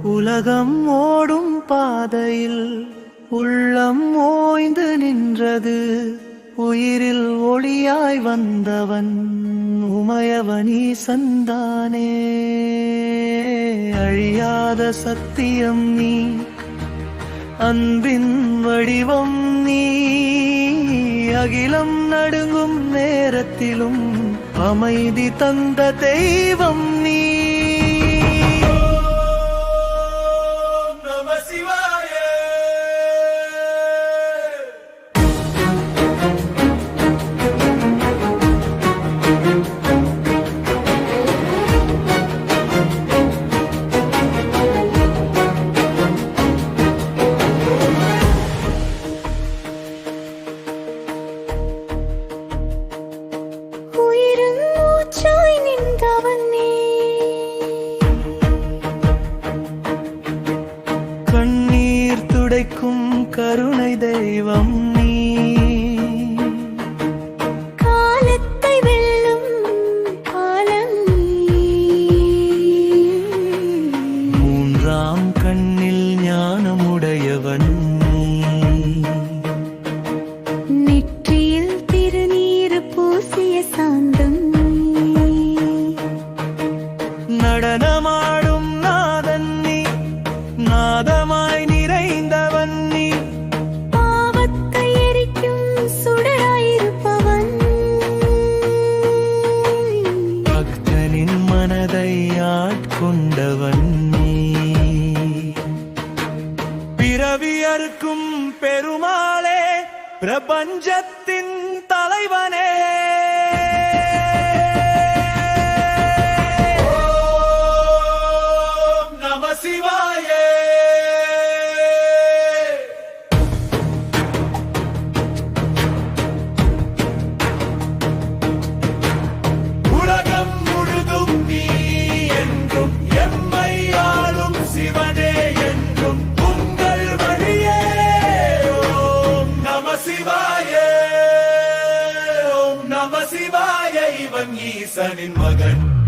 உலகம் ஓடும் பாதையில் உள்ளம் ஓய்ந்து நின்றது. உயிரில் ஒளியாய் வந்தவன் உமையவனி சந்தானே. அழியாத சத்தியம் நீ, அன்பின் வடிவம் நீ. அகிலம் நடுங்கும் நேரத்திலும் அமைதி தந்த தெய்வம் நீ. கண்ணீர் துடைக்கும் கருணை தெய்வம் நீ. காலத்தை வெல்லும் காலம் நீ. மூன்றாம் கண்ணில் ஞானமுடையவன் நீ. நெற்றியில் திருநீர் பூசிய சாந்தம் நீ. நடனமாடும் நாதன் நீ, நாதமாய் நிறைந்தவன் நீ. பாவத்தை எரிக்கும் சுடராயிருப்பவன். பக்தனின் மனதை ஆட்கொண்டவன் நீ. பிறவி அறுக்கும் பெருமாளே, பிரபஞ்சத்தின் தலைவனே. சிவாய இவன் ஈசனின் மகன்.